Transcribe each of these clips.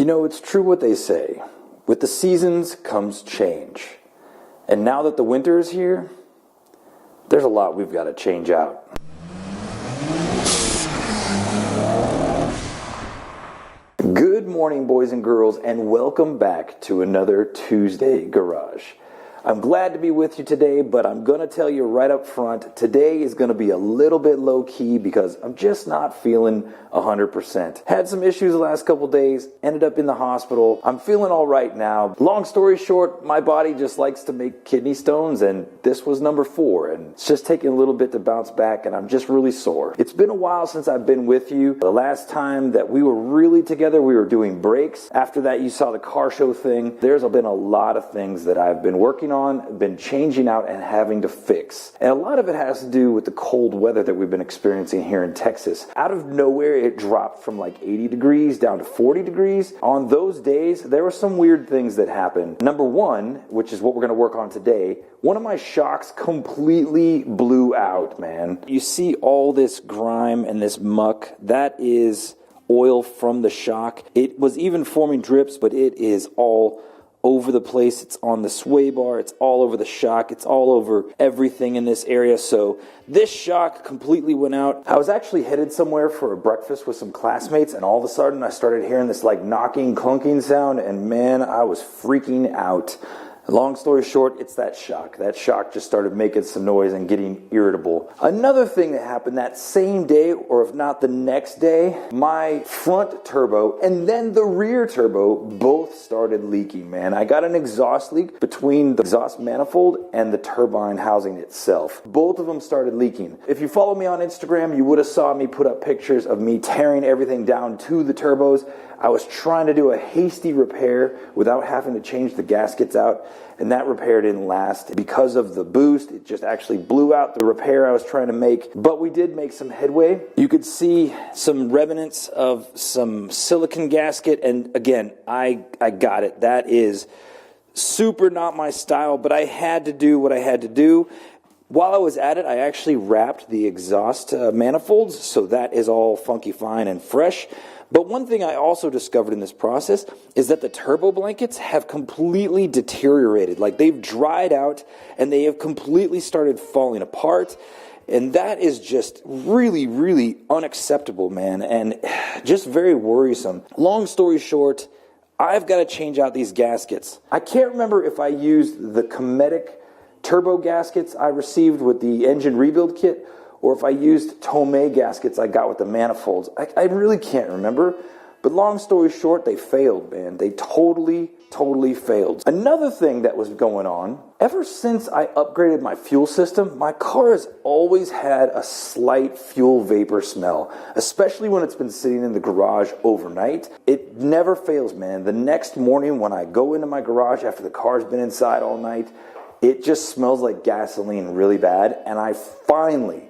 You know, it's true what they say. With the seasons comes change. And now that the winter is here, there's a lot we've got to change out. Good morning, boys and girls, and welcome back to another TueZday Garage. I'm glad to be with you today, but I'm going to tell you right up front, today is going to be a little bit low-key because I'm just not feeling 100%. Had some issues the last couple days, ended up in the hospital. I'm feeling all right now. Long story short, my body just likes to make kidney stones, and this was number 4, and it's just taking a little bit to bounce back, and I'm just really sore. It's been a while since I've been with you. The last time that we were really together, we were doing brakes. After that, you saw the car show thing. There's been a lot of things that I've been working on, been changing out and having to fix. And a lot of it has to do with the cold weather that we've been experiencing here in Texas. Out of nowhere, it dropped from like 80 degrees down to 40 degrees. On those days, there were some weird things that happened. Number one, which is what we're going to work on today, one of my shocks completely blew out, man. You see all this grime and this muck. That is oil from the shock. It was even forming drips, but it is all over the place. It's on the sway bar, it's all over the shock, it's all over everything in this area. So this shock completely went out. I was actually headed somewhere for a breakfast with some classmates, and all of a sudden I started hearing this like knocking, clunking sound, and man, I was freaking out. Long story short, it's that shock. That shock just started making some noise and getting irritable. Another thing that happened that same day, or if not the next day, my front turbo and then the rear turbo both started leaking, man. I got an exhaust leak between the exhaust manifold and the turbine housing itself. Both of them started leaking. If you follow me on Instagram, you would have saw me put up pictures of me tearing everything down to the turbos. I was trying to do a hasty repair without having to change the gaskets out, and that repair didn't last. Because of the boost, it just actually blew out the repair I was trying to make, but we did make some headway. You could see some remnants of some silicone gasket, and again, I got it. That is super not my style, but I had to do what I had to do. While I was at it, I actually wrapped the exhaust manifolds, so that is all funky fine and fresh. But one thing I also discovered in this process is that the turbo blankets have completely deteriorated. Like, they've dried out and they have completely started falling apart. And that is just really, really unacceptable, man, and just very worrisome. Long story short, I've got to change out these gaskets. I can't remember if I used the Cometic turbo gaskets I received with the engine rebuild kit, or if I used Tomei gaskets I got with the manifolds. I really can't remember. But long story short, they failed, man. They totally failed. Another thing that was going on, ever since I upgraded my fuel system, my car has always had a slight fuel vapor smell, especially when it's been sitting in the garage overnight. It never fails, man. The next morning when I go into my garage after the car's been inside all night, it just smells like gasoline really bad, and I finally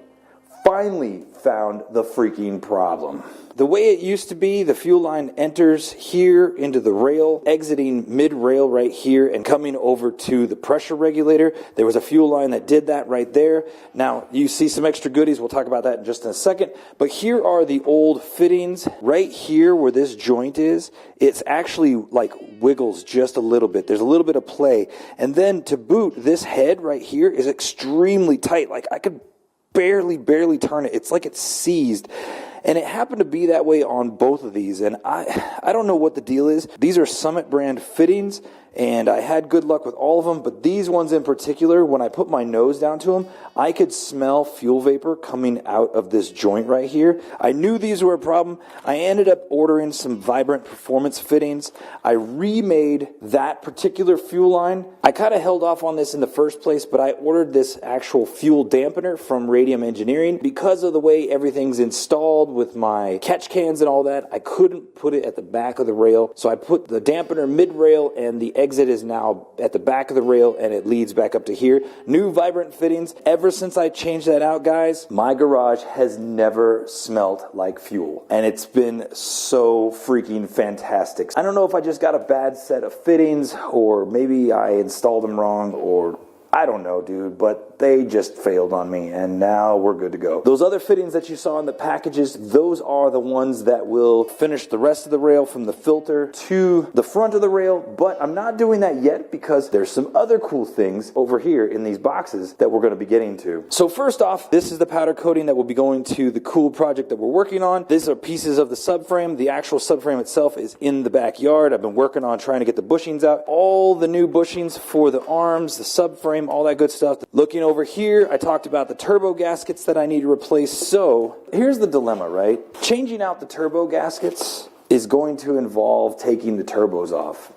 found the freaking problem. The way it used to be, the fuel line enters here into the rail, exiting mid-rail right here and coming over to the pressure regulator. There was a fuel line that did that right there. Now, you see some extra goodies. We'll talk about that in just a second. But here are the old fittings. Right here where this joint is, it's actually like wiggles just a little bit. There's a little bit of play. And then to boot, this head right here is extremely tight. Like, I could barely turn it. It's like it's seized. And it happened to be that way on both of these. And I don't know what the deal is. These are Summit brand fittings, and I had good luck with all of them, but these ones in particular, when I put my nose down to them, I could smell fuel vapor coming out of this joint right here. I knew these were a problem. I ended up ordering some Vibrant Performance fittings. I remade that particular fuel line. I kind of held off on this in the first place, but I ordered this actual fuel dampener from Radium Engineering. Because of the way everything's installed with my catch cans and all that, I couldn't put it at the back of the rail, so I put the dampener mid-rail, and the exit is now at the back of the rail, and it leads back up to here. New Vibrant fittings. Ever since I changed that out, guys, my garage has never smelled like fuel, and it's been so freaking fantastic. I don't know if I just got a bad set of fittings, or maybe I installed them wrong, or I don't know, dude, but they just failed on me, and now we're good to go. Those other fittings that you saw in the packages, those are the ones that will finish the rest of the rail from the filter to the front of the rail, but I'm not doing that yet because there's some other cool things over here in these boxes that we're going to be getting to. So first off, this is the powder coating that will be going to the cool project that we're working on. These are pieces of the subframe. The actual subframe itself is in the backyard. I've been working on trying to get the bushings out. All the new bushings for the arms, the subframe, all that good stuff. Looking over here, I talked about the turbo gaskets that I need to replace. So here's the dilemma, right? Changing out the turbo gaskets is going to involve taking the turbos off.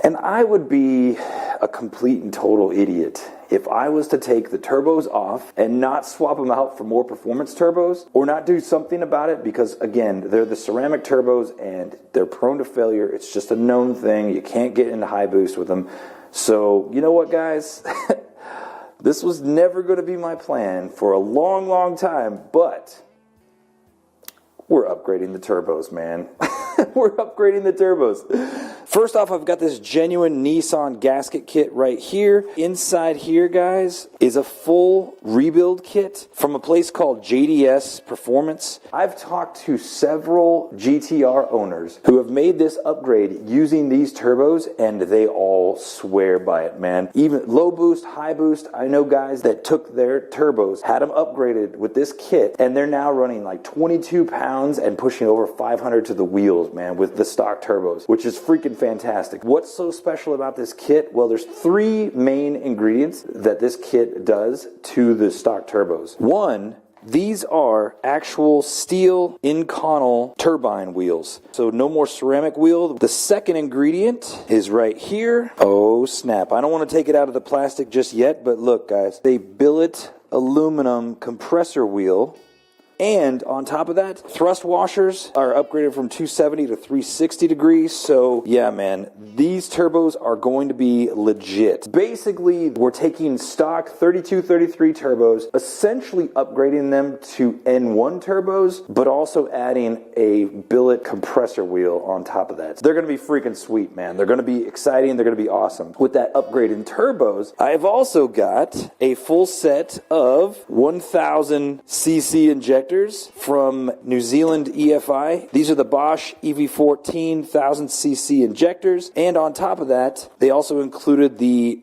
And I would be a complete and total idiot if I was to take the turbos off and not swap them out for more performance turbos, or not do something about it, because again, they're the ceramic turbos and they're prone to failure. It's just a known thing. You can't get into high boost with them. So you know what, guys? This was never going to be my plan for a long, long time, but we're upgrading the turbos, man. We're upgrading the turbos. First off, I've got this genuine Nissan gasket kit right here. Inside here, guys, is a full rebuild kit from a place called JDS Performance. I've talked to several GTR owners who have made this upgrade using these turbos, and they all swear by it, man. Even low boost, high boost, I know guys that took their turbos, had them upgraded with this kit, and they're now running like 22 pounds and pushing over 500 to the wheels, man, with the stock turbos, which is freaking fantastic. What's so special about this kit? Well, there's three main ingredients that this kit does to the stock turbos. One, these are actual steel Inconel turbine wheels. So no more ceramic wheel. The second ingredient is right here. Oh snap. I don't want to take it out of the plastic just yet, but look guys, they billet aluminum compressor wheel. And on top of that, thrust washers are upgraded from 270 to 360 degrees. So yeah, man, these turbos are going to be legit. Basically, we're taking stock 32, 33 turbos, essentially upgrading them to N1 turbos, but also adding a billet compressor wheel on top of that. So they're going to be freaking sweet, man. They're going to be exciting. They're going to be awesome. With that upgrade in turbos, I've also got a full set of 1000cc injectors from New Zealand EFI. These are the Bosch EV14 1000cc injectors, and on top of that, they also included the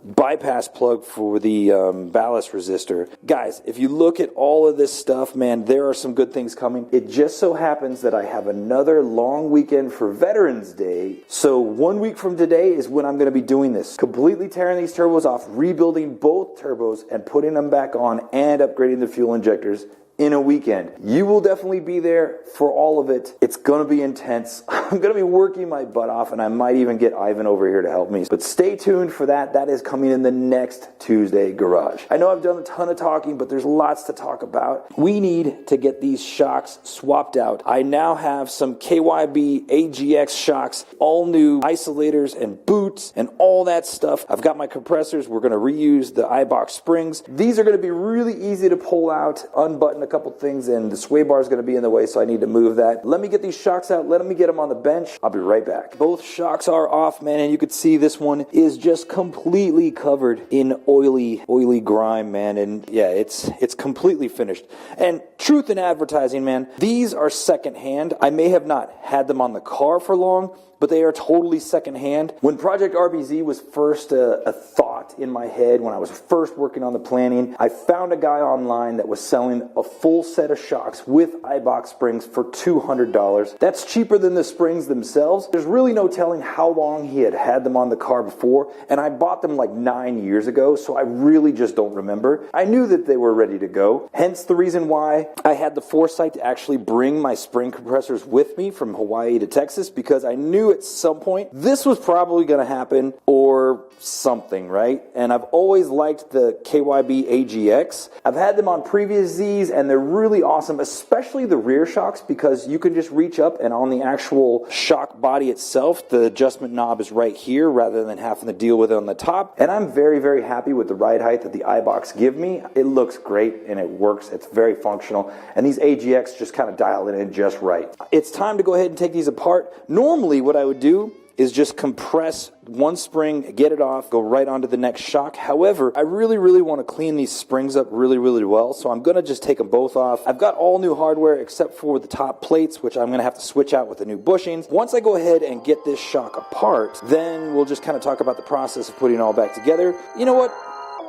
bypass plug for the ballast resistor. Guys, if you look at all of this stuff, man, there are some good things coming. It just so happens that I have another long weekend for Veterans Day, so 1 week from today is when I'm going to be doing this. Completely tearing these turbos off, rebuilding both turbos, and putting them back on, and upgrading the fuel injectors in a weekend. You will definitely be there for all of it. It's gonna be intense. I'm gonna be working my butt off, and I might even get Ivan over here to help me. But stay tuned for that. That is coming in the next TueZday Garage. I know I've done a ton of talking, but there's lots to talk about. We need to get these shocks swapped out. I now have some KYB AGX shocks, all new isolators and boots and all that stuff. I've got my compressors. We're gonna reuse the iBox springs. These are gonna be really easy to pull out, unbutton a couple things, and the sway bar is going to be in the way, so I need to move that. Let me get these shocks out. Let me get them on the bench. I'll be right back. Both shocks are off, man, and you can see this one is just completely covered in oily grime, man, and yeah, it's completely finished. And truth in advertising, man, these are secondhand. I may have not had them on the car for long, but they are totally secondhand. When Project RBZ was first a thought in my head, when I was first working on the planning, I found a guy online that was selling a full set of shocks with iBox springs for $200. That's cheaper than the springs themselves. There's really no telling how long he had them on the car before, and I bought them like 9 years ago, so I really just don't remember. I knew that they were ready to go, hence the reason why I had the foresight to actually bring my spring compressors with me from Hawaii to Texas, because I knew at some point this was probably going to happen or something, right? And I've always liked the KYB AGX. I've had them on previous Z's, and they're really awesome, especially the rear shocks, because you can just reach up, and on the actual shock body itself, the adjustment knob is right here rather than having to deal with it on the top. And I'm very, very happy with the ride height that the iBox give me. It looks great and it works. It's very functional, and these AGX just kind of dial it in just right. It's time to go ahead and take these apart. Normally what I would do is just compress one spring, get it off, go right onto the next shock. However, I really want to clean these springs up really well, so I'm going to just take them both off. I've got all new hardware except for the top plates, which I'm going to have to switch out with the new bushings. Once I go ahead and get this shock apart, then we'll just kind of talk about the process of putting it all back together. You know what?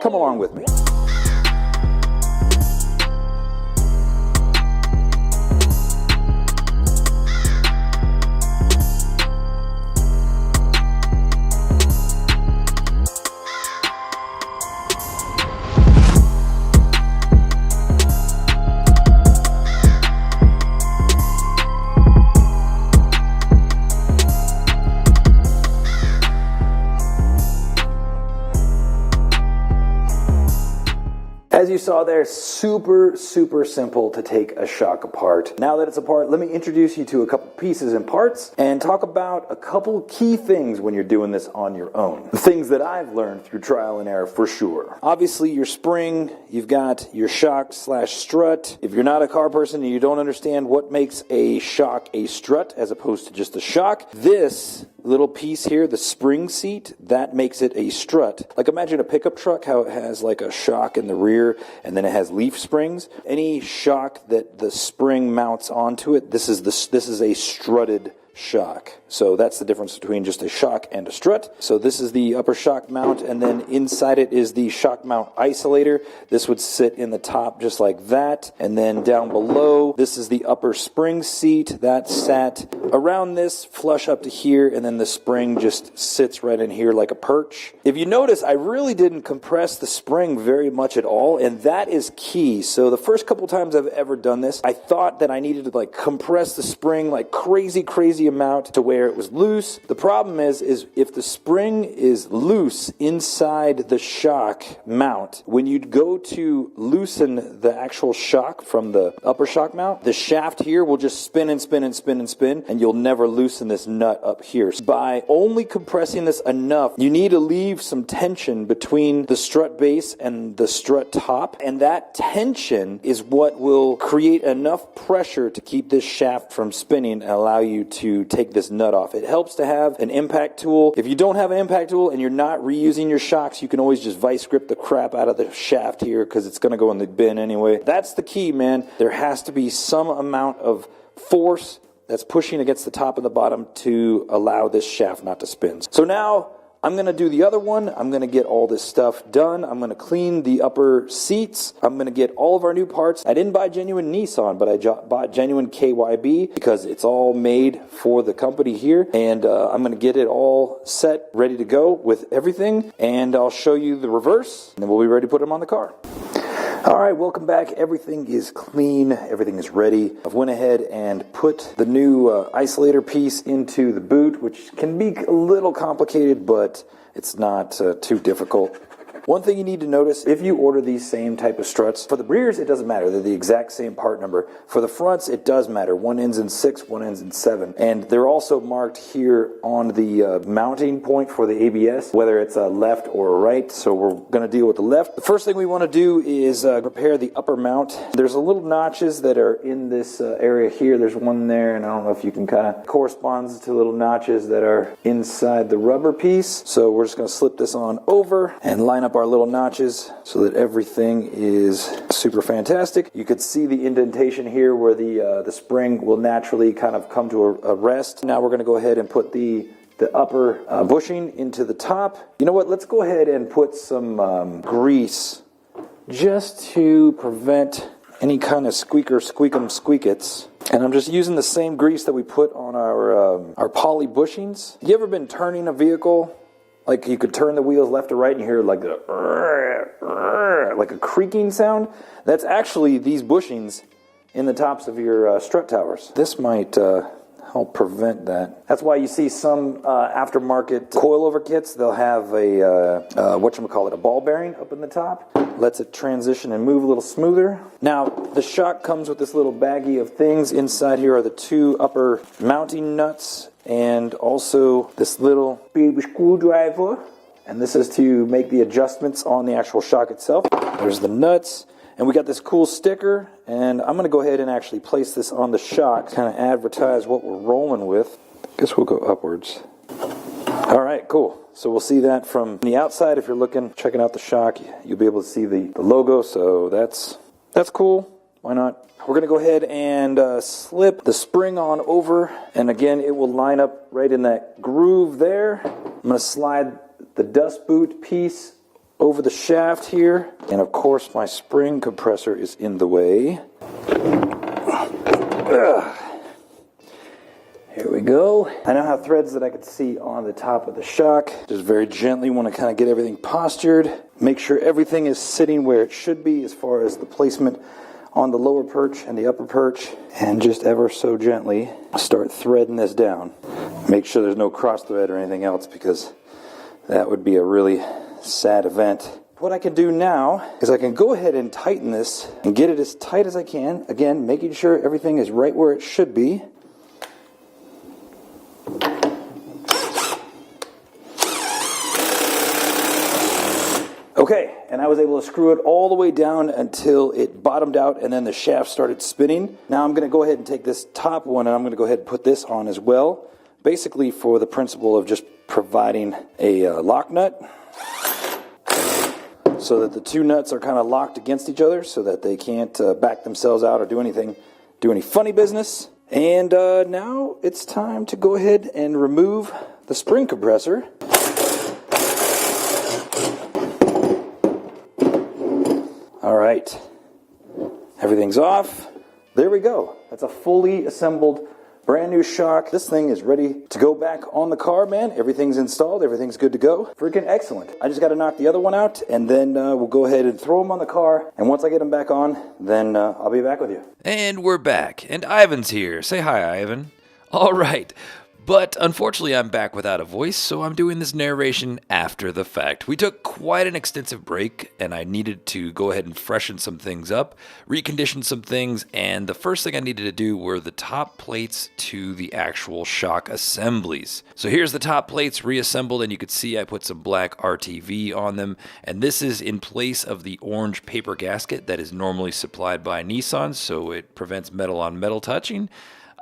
Come along with me. As you saw there, super simple to take a shock apart. Now that it's apart, let me introduce you to a couple pieces and parts and talk about a couple key things when you're doing this on your own. The things that I've learned through trial and error for sure. Obviously your spring, you've got your shock / strut. If you're not a car person and you don't understand what makes a shock a strut as opposed to just a shock, this little piece here, the spring seat, that makes it a strut. Like imagine a pickup truck, how it has like a shock in the rear and then it has leaf springs. Any shock that the spring mounts onto it, this is a strutted shock. So that's the difference between just a shock and a strut. So this is the upper shock mount, and then inside it is the shock mount isolator. This would sit in the top just like that, and then down below this is the upper spring seat that sat around this flush up to here, and then the spring just sits right in here like a perch. If you notice, I really didn't compress the spring very much at all, and that is key. So the first couple times I've ever done this, I thought that I needed to like compress the spring like crazy amount to where it was loose. The problem is if the spring is loose inside the shock mount, when you go to loosen the actual shock from the upper shock mount, the shaft here will just spin, and you'll never loosen this nut up here. So by only compressing this enough, you need to leave some tension between the strut base and the strut top, and that tension is what will create enough pressure to keep this shaft from spinning and allow you to take this nut off. It helps to have an impact tool. If you don't have an impact tool and you're not reusing your shocks, you can always just vice grip the crap out of the shaft here because it's going to go in the bin anyway. That's the key, man. There has to be some amount of force that's pushing against the top and the bottom to allow this shaft not to spin. So now I'm going to do the other one. I'm going to get all this stuff done. I'm going to clean the upper seats. I'm going to get all of our new parts. I didn't buy genuine Nissan, but I bought genuine KYB because it's all made for the company here. And I'm going to get it all set, ready to go with everything. And I'll show you the reverse, and then we'll be ready to put them on the car. All right, welcome back. Everything is clean. Everything is ready. I've went ahead and put the new isolator piece into the boot, which can be a little complicated, but it's not too difficult. One thing you need to notice, if you order these same type of struts, for the rears it doesn't matter, they're the exact same part number. For the fronts it does matter, one ends in 6, one ends in 7. And they're also marked here on the mounting point for the ABS, whether it's a left or a right, so we're going to deal with the left. The first thing we want to do is prepare the upper mount. There's a little notches that are in this area here, there's one there, and I don't know if you can kind of corresponds to little notches that are inside the rubber piece. So we're just going to slip this on over and line up our little notches so that everything is super fantastic. You could see the indentation here where the spring will naturally kind of come to a rest. Now we're going to go ahead and put the upper bushing into the top. You know what? Let's go ahead and put some grease just to prevent any kind of squeak'em-squeakets. And I'm just using the same grease that we put on our poly bushings. You ever been turning a vehicle? Like you could turn the wheels left or right and you hear like a creaking sound. That's actually these bushings in the tops of your strut towers. This might help prevent that. That's why you see some aftermarket coilover kits, they'll have a ball bearing up in the top. Lets it transition and move a little smoother. Now, the shock comes with this little baggie of things. Inside here are the 2 upper mounting nuts and also this little baby screwdriver. And this is to make the adjustments on the actual shock itself. There's the nuts. And we got this cool sticker, and I'm going to go ahead and actually place this on the shock, kind of advertise what we're rolling with. I guess we'll go upwards. All right, cool. So we'll see that from the outside. If you're checking out the shock, you'll be able to see the logo. So that's cool. Why not? We're going to go ahead and slip the spring on over. And again, it will line up right in that groove there. I'm going to slide the dust boot piece over the shaft here. And of course, my spring compressor is in the way. Here we go. I now have threads that I could see on the top of the shock. Just very gently want to kind of get everything postured. Make sure everything is sitting where it should be as far as the placement on the lower perch and the upper perch. And just ever so gently start threading this down. Make sure there's no cross thread or anything else, because that would be a really sad event. What I can do now is I can go ahead and tighten this and get it as tight as I can. Again, making sure everything is right where it should be. Okay, and I was able to screw it all the way down until it bottomed out and then the shaft started spinning. Now I'm going to go ahead and take this top one and I'm going to go ahead and put this on as well. Basically for the principle of just providing a lock nut, so that the two nuts are kind of locked against each other so that they can't back themselves out or do any funny business. And now it's time to go ahead and remove the spring compressor. All right, everything's off. There we go. That's a fully assembled brand new shock. This thing is ready to go back on the car, man. Everything's installed. Everything's good to go. Freaking excellent. I just got to knock the other one out, and then we'll go ahead and throw them on the car. And once I get them back on, then I'll be back with you. And we're back. And Ivan's here. Say hi, Ivan. All right. But unfortunately, I'm back without a voice, so I'm doing this narration after the fact. We took quite an extensive break, and I needed to go ahead and freshen some things up, recondition some things, and the first thing I needed to do were the top plates to the actual shock assemblies. So here's the top plates reassembled, and you can see I put some black RTV on them, and this is in place of the orange paper gasket that is normally supplied by Nissan, so it prevents metal on metal touching.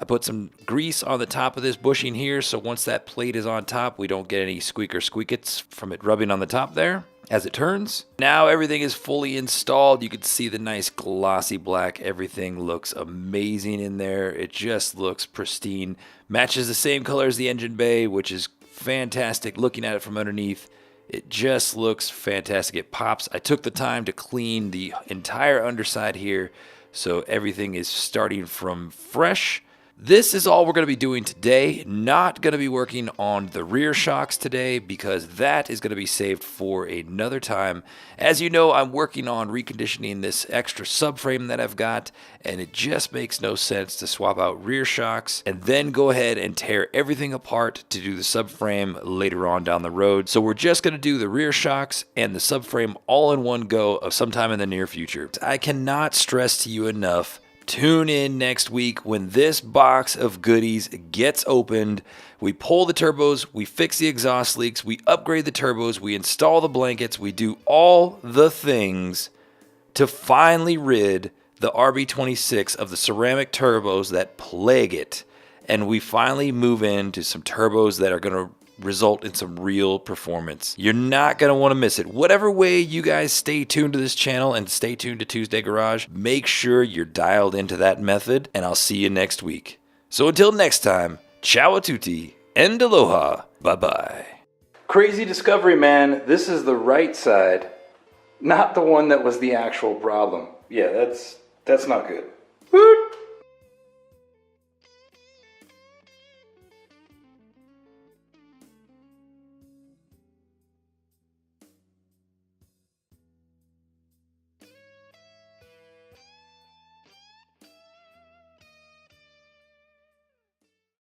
I put some grease on the top of this bushing here, so once that plate is on top, we don't get any squeakets from it rubbing on the top there as it turns. Now everything is fully installed. You can see the nice glossy black. Everything looks amazing in there. It just looks pristine. Matches the same color as the engine bay, which is fantastic. Looking at it from underneath, it just looks fantastic. It pops. I took the time to clean the entire underside here, so everything is starting from fresh. This is all we're going to be doing today. Not going to be working on the rear shocks today because that is going to be saved for another time. As you know, I'm working on reconditioning this extra subframe that I've got, and it just makes no sense to swap out rear shocks and then go ahead and tear everything apart to do the subframe later on down the road. So we're just going to do the rear shocks and the subframe all in one go of sometime in the near future. I cannot stress to you enough, tune in next week when this box of goodies gets opened. We pull the turbos, we fix the exhaust leaks, we upgrade the turbos, we install the blankets, we do all the things to finally rid the RB26 of the ceramic turbos that plague it. And we finally move into some turbos that are going to result in some real performance. You're not going to want to miss it. Whatever way you guys stay tuned to this channel and stay tuned to TueZday Garage, make sure you're dialed into that method, and I'll see you next week. So until next time, ciao a tutti and aloha. Bye-bye. Crazy discovery, man. This is the right side, not the one that was the actual problem. Yeah, that's not good. Woot!